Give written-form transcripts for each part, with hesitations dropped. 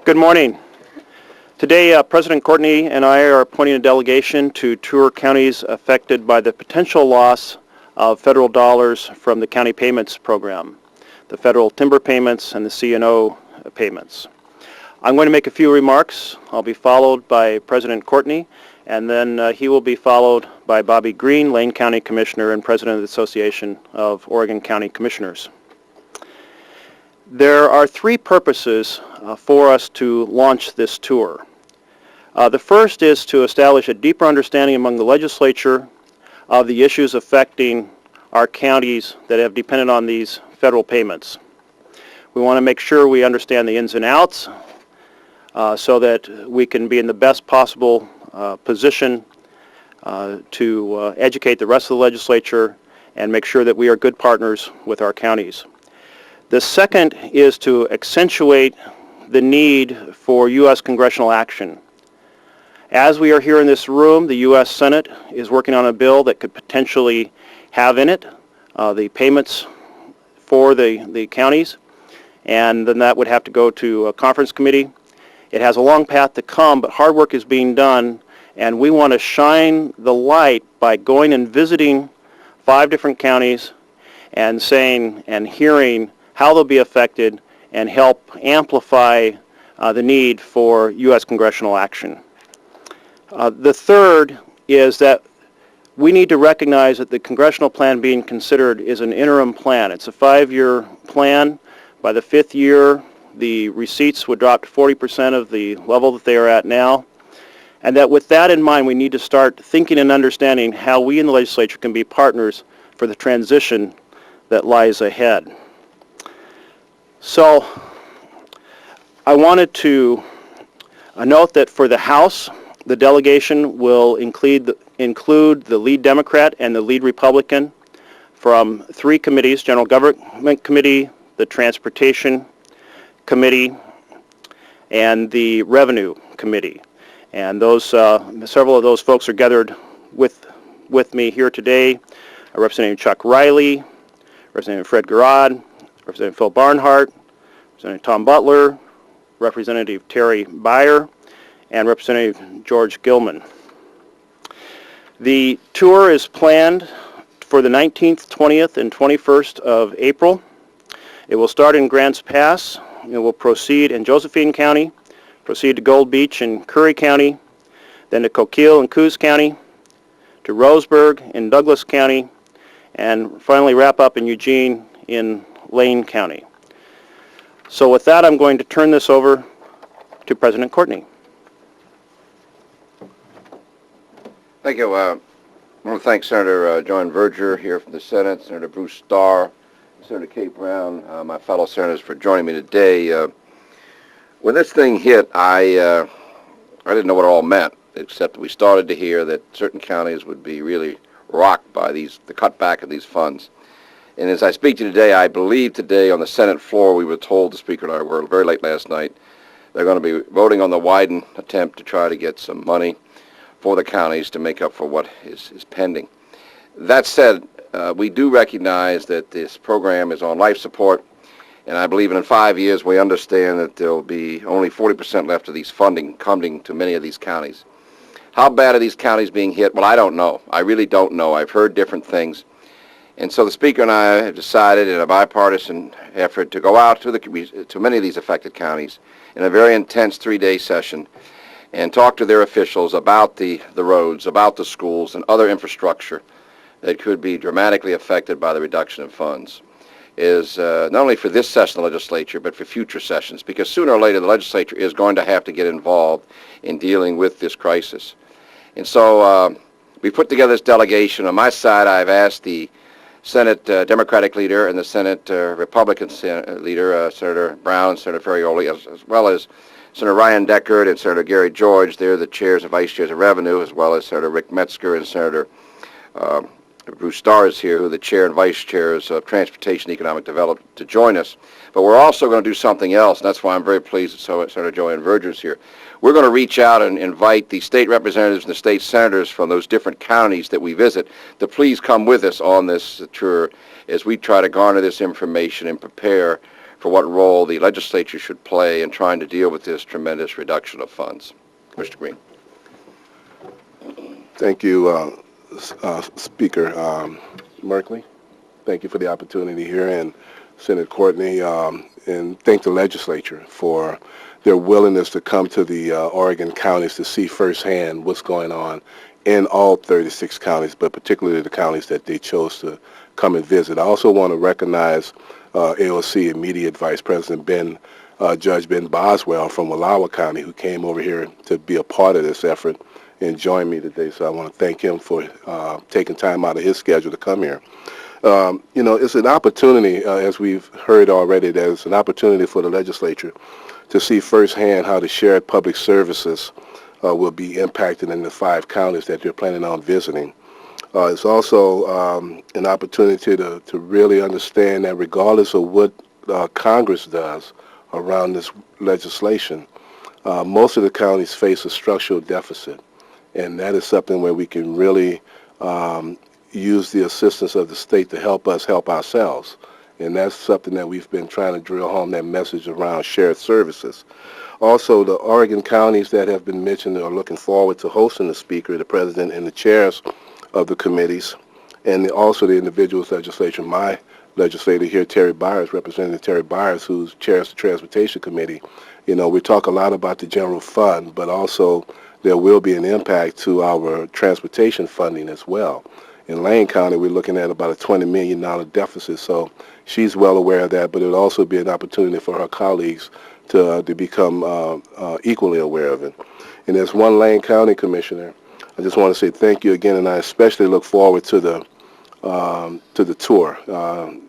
Good morning. Today, President Courtney and I are appointing a delegation to tour counties affected by the potential loss of federal dollars from the county payments program, the federal timber payments and the C&O payments. I'm going to make a few remarks. I'll be followed by President Courtney, and then he will be followed by Bobby Green, Lane County Commissioner and President of the Association of Oregon County Commissioners. There are three purposes for us to launch this tour. The first is to establish a deeper understanding among the legislature of the issues affecting our counties that have depended on these federal payments. We want to make sure we understand the ins and outs so that we can be in the best possible position to educate the rest of the legislature and make sure that we are good partners with our counties. The second is to accentuate the need for U.S. congressional action. As we are here in this room, the U.S. Senate is working on a bill that could potentially have in it the payments for the counties, and then that would have to go to a conference committee. It has a long path to come, but hard work is being done, and we want to shine the light by going and visiting 5 different counties and saying and hearing how they'll be affected and help amplify the need for U.S. congressional action. The third is that we need to recognize that the congressional plan being considered is an interim plan. It's a 5-year plan. By the 5th year, the receipts would drop to 40% of the level that they are at now. And that with that in mind, we need to start thinking and understanding how we in the legislature can be partners for the transition that lies ahead. So I wanted to note that for the House, the delegation will include the lead Democrat and the lead Republican from 3 committees: General Government Committee, the Transportation Committee, and the Revenue Committee. And those several of those folks are gathered with me here today. Representative Chuck Riley, Representative Fred Garrod, Representative Phil Barnhart, Representative Tom Butler, Representative Terry Beyer, and Representative George Gilman. The tour is planned for the 19th, 20th, and 21st of April. It will start in Grants Pass. It will proceed in Josephine County, proceed to Gold Beach in Curry County, then to Coquille in Coos County, to Roseburg in Douglas County, and finally wrap up in Eugene in Lane County. So with that, I'm going to turn this over to President Courtney. Thank you. I want to thank Senator John Verger here from the Senate, Senator Bruce Starr, Senator Kate Brown, my fellow senators, for joining me today. When this thing hit, I didn't know what it all meant, except that we started to hear that certain counties would be really rocked by the cutback of these funds. And as I speak to you today, I believe today on the Senate floor, we were told, the Speaker and I were very late last night, they're going to be voting on the Wyden attempt to try to get some money for the counties to make up for what is pending. That said, we do recognize that this program is on life support, and I believe in 5 years we understand that there will be only 40% left of these funding coming to many of these counties. How bad are these counties being hit? Well, I don't know. I really don't know. I've heard different things. And so the Speaker and I have decided in a bipartisan effort to go out to many of these affected counties in a very intense 3-day session and talk to their officials about the roads, about the schools, and other infrastructure that could be dramatically affected by the reduction of funds. Is not only for this session of the legislature, but for future sessions, because sooner or later the legislature is going to have to get involved in dealing with this crisis. And so we put together this delegation. On my side, I've asked the Senate Democratic leader and the Senate Republican leader, Senator Brown and Senator Ferrioli, as well as Senator Ryan Deckard and Senator Gary George. They're the chairs and vice chairs of Revenue, as well as Senator Rick Metzger and Senator Bruce Starr is here, who are the chair and vice chairs of Transportation and Economic Development, to join us. But we're also going to do something else, and that's why I'm very pleased that Senator Joanne Verger is here. We're going to reach out and invite the state representatives and the state senators from those different counties that we visit to please come with us on this tour as we try to garner this information and prepare for what role the legislature should play in trying to deal with this tremendous reduction of funds. Mr. Green. Thank you, Speaker Merkley. Thank you for the opportunity here, and Senator Courtney, and thank the legislature for their willingness to come to the Oregon counties to see firsthand what's going on in all 36 counties, but particularly the counties that they chose to come and visit. I also want to recognize AOC Immediate Vice President Judge Ben Boswell from Wallowa County, who came over here to be a part of this effort and join me today. So I want to thank him for taking time out of his schedule to come here. You know, it's an opportunity, as we've heard already, there's an opportunity for the legislature to see firsthand how the shared public services will be impacted in the 5 counties that they're planning on visiting. It's also an opportunity to really understand that regardless of what Congress does around this legislation, most of the counties face a structural deficit. And that is something where we can really use the assistance of the state to help us help ourselves. And that's something that we've been trying to drill home, that message around shared services. Also, the Oregon counties that have been mentioned are looking forward to hosting the Speaker, the President, and the chairs of the committees, and also the individuals legislature. My legislator here, Terry Byers, Representative Terry Byers, who chairs the Transportation Committee. You know, we talk a lot about the general fund, but also there will be an impact to our transportation funding as well. In Lane County, we're looking at about a $20 million deficit, so she's well aware of that, but it will also be an opportunity for her colleagues to become equally aware of it. And as one Lane County Commissioner, I just want to say thank you again, and I especially look forward to the tour.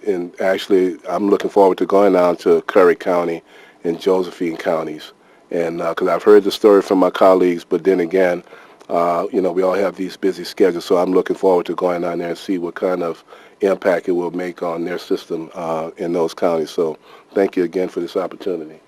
And actually, I'm looking forward to going down to Curry County and Josephine counties, and because I've heard the story from my colleagues, but then again, you know, we all have these busy schedules, so I'm looking forward to going down there and see what kind of impact it will make on their system in those counties. So thank you again for this opportunity.